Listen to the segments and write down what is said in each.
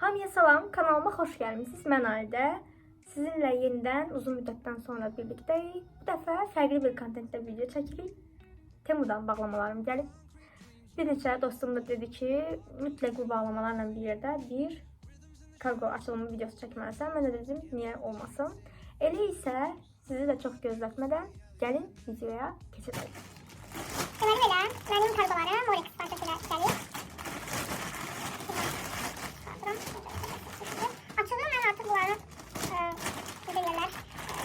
Hamıya salam, kanalıma xoş gəlmisiniz. Mən Alidə. Sizinlə yenidən uzun müddətdən sonra birlikdəyik. Bu dəfə fərqli bir kontentdə video çəkirik. Temudan bağlamalarım gəlib. Bir neçə dostum da dedi ki, mütləq bu bağlamalarla bir yerdə bir kargo açılımı videosu çəkməlisən. Mən də dedim, niyə olmasın. Elə isə sizi də çox gözlətmədən gəlin videoya keçək. Deməli belə, mənim kargolarım Molex parçasıyla gəlir. Açılır, mən artıq bunları deyirlər,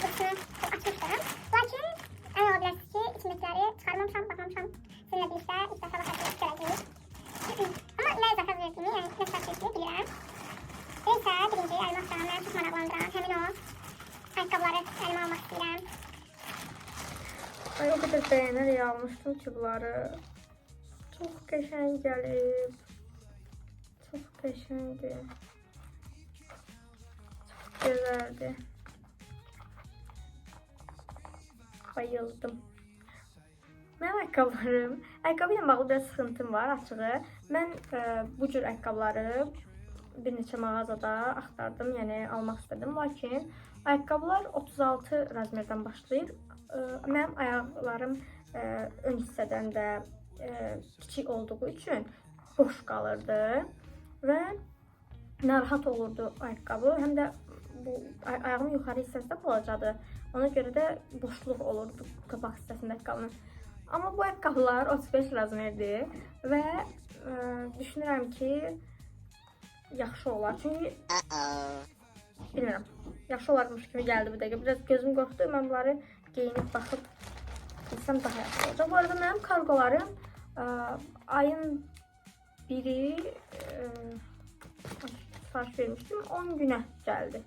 kutusunu açmışdım. Lakin ən ola bilərsiniz ki, içindekiləri çıxarmamışam, baxmamışam. Sizinlə birlikdə ilk dəfə baxacağıq, görəcəyik. Amma nə zakaz verdiyini, yəni nə sifat verdiyini bilirəm. Neysə, birinci əlimə atacağım, məni çox maraqlandıran həmin o ayaqqabıları əlimə almaq istəyirəm. Ay, o kadar beğenerek almıştım ki bunları. Çok qəşəng gəlib. Çok qəşəngdir. Çok güzeldi. Bayıldım. Mənim ayaqqabı ilə bağlı biraz sıxıntım var açığı. Mən bu cür ayaqqabıları bir neçə mağazada axtardım, yəni almaq istədim. Lakin ayaqqabılar 36 razmerdən başlayır. Mənim ayaqlarım ön hissədən də kiçik olduğu üçün boş qalırdı və narahat olurdu ayaqqabı. Həm də bu ayağımın yuxarı hissəsi də balacadır. Ona görə də boşluq olurdu qapaq hissəsində ayaqqabının. Amma bu ayaqqabılar 35 razmerdir və düşünürəm ki, yaxşı olar. Çünki bilmirəm, yaxşı olarmış kimi gəldi bu dəqiqə. Biraz gözüm qorxdu. Mən bunları geyinib baxıb bilsəm daha yaxşı olacaq. Bu arada mənim kargolarım ayın biri sipariş vermişdim. 10 günə gəldi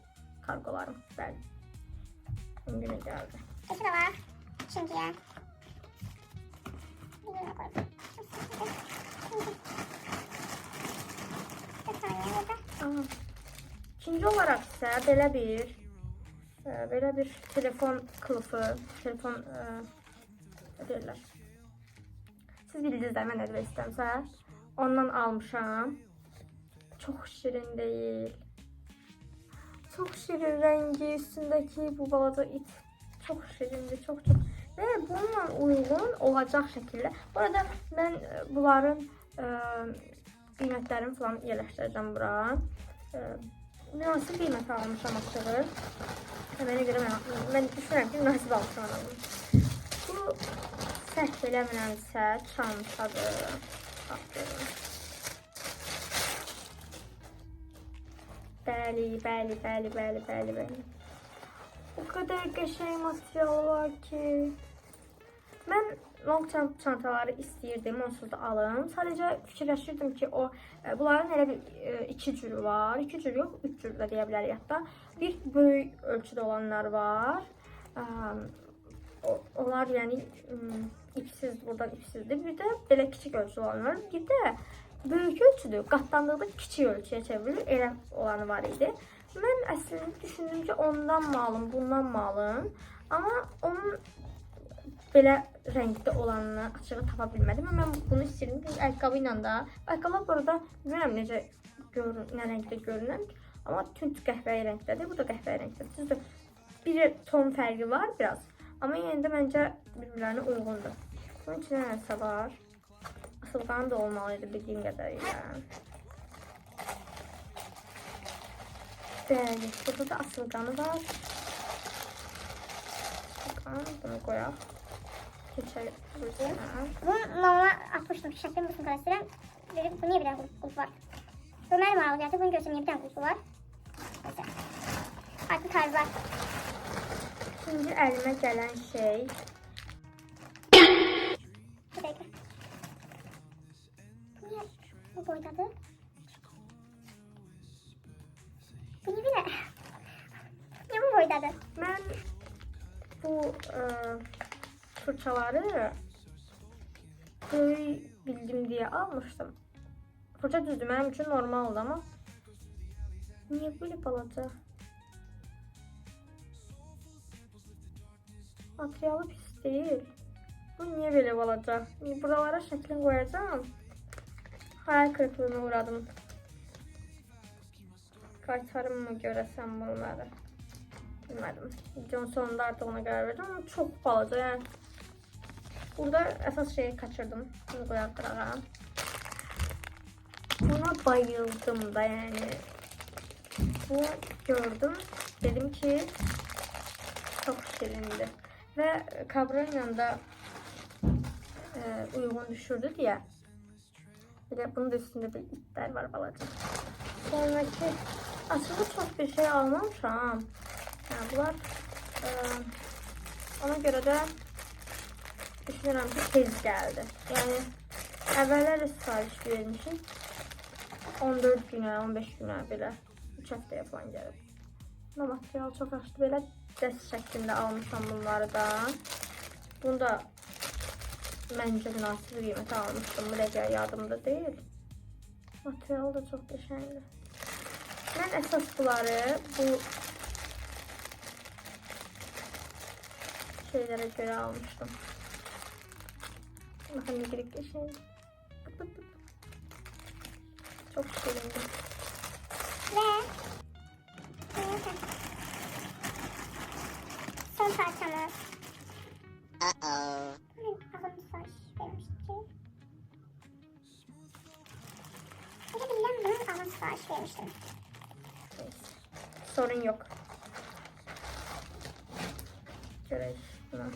kargolarım. Bəli. 10 günə gəldi. İki də var. İkinciyə. Birinə qoyum. İkinci olaraq isə belə bir telefon kılıfı, telefon deyirlər. Siz bildiniz də mən nə demək istəmsə, ondan almışam. Çox şirin deyil. Çox şirin rəngi, üstündəki bu balaca it çox şirindir, çox. Və bununla uyğun olacaq şəkildə. Bu arada mən bunların qiymətlərini falan yerləşdirəcəm bura. Münasib qiymət almışam açığı. Mənə görə mən düşünürəm ki, münasib almışam. Bu səhv eləmirəmsə çantadır. Bəli. O kadar qəşəng material var ki. Mən long çantaları istəyirdim, onsuz da alım. Sadəcə fikirləşirdim ki, bunların elə bir iki cürü var. İki cür yox, üç cür də deyə bilərik hətta. Bir böyük ölçüdə olanlar var. Onlar yəni ipsiz, buradan ipsizdir. Bir də belə kiçik ölçüdə olanlar var. Bir də böyük ölçüdür, qatlandıqda kiçik ölçüyə çevrilir. Elə olanı var idi. Mən əslində düşündüm ki, ondan mı alım, bundan mı alım? Amma onun belə rəngdə olanını açığı tapa bilmədim. Mən bunu istəyirdim. Çünki ayaqqabı ilə də. Ayaqqabılar burada bilmirəm necə nə rəngdə görünür. Amma tünd qəhvəyi rəngdədir. Bu da qəhvəyi rəngdədir. Düzdür, bir ton fərqi var biraz. Amma yenə də məncə bir-birlərinə uyğundur. Bunun içində nəsə var. Asılqanı da olmalıydı bildiyim qədərilə. Bəli, burada da asılqanı var. Bunu qoyaq. Keçək buraya. Bunu mama atmışdım ki, şəklini bu sınqara istəyirəm. Dedim, bu niyə bir dənə qulp var? Bu mənim ağlı gəldi, bunu görsəm niyə bir dənə qulpu var? Artıq tarzlar. İkinci əlimə gələn şey. Bir dəqiqə. Bu niyə bu boydadır? Bu niyə belə? Niyə bu boydadır? Mən bu fırçaları böyük bildim deyə almışdım. Fırça düzdür, mənim üçün normaldır, amma niyə belə balaca? Materialı pis deyil. Bu niyə belə balaca? Buralara şəklini qoyacağım. Hayal kırıklığına uğradım. Qaytarım mı görəsən bunları? Bilmədim. Videonun sonunda artıq ona qərar verdim ama çok balaca yani. Burada əsas şeyi kaçırdım. Bunu qoyaq qırağa. Buna bayıldım da yani. Bu gördüm. Dedim ki çok şirindi. Ve kabronun yanında uygun düşürdü diye. Bir de bunun da üstünde bir ipler var balacığım. Sonraki aslında çok bir şey almamışam. Yani bunlar ona göre de düşünürüm ki tez geldi. Yani evvellər sipariş vermişim. 14 günə, 15 günə belə 3 həftəyə falan gəlib. Buna material çox yaxşıdır. Belə dəst şəklində almışam bunları da. Bunu da məncə münasib qiymətə almışdım. Bu dəqiqə yadımda deyil. Material da çox qəşəngdir. Mən əsas bunları bu şeylərə görə almışdım. Bakın ne gerek qəşəng. Çok şirindi. Ve son parçamız. Ağzım saç vermişti. Bir de bilmem bunun ağzım sipariş vermiştim. Sorun yok. Görək buna.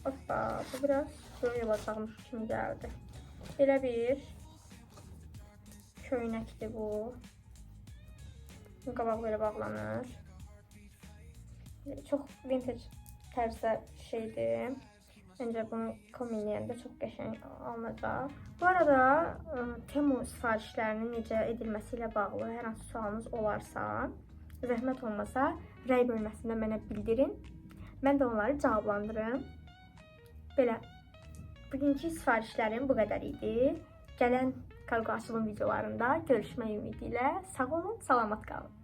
Hoppa, bu biraz böyle basarmış kimi geldi. Belə bir köynəkdir bu. Bu qabaq böyle bağlanır. Çok vintage tərzdə şeydir. Bence bunu kombinləyəndə çox qəşəng alınacaq. Bu arada Temu sifarişlərinin necə edilməsi ilə bağlı hər hansı sualınız olarsa, zəhmət olmasa rəy bölməsində mənə bildirin. Mən də onları cavablandırırım. Belə bugünkü sifarişlərim bu qədər idi. Gələn kargo açılım videolarında görüşmək ümidi ilə sağ olun, salamat qalın.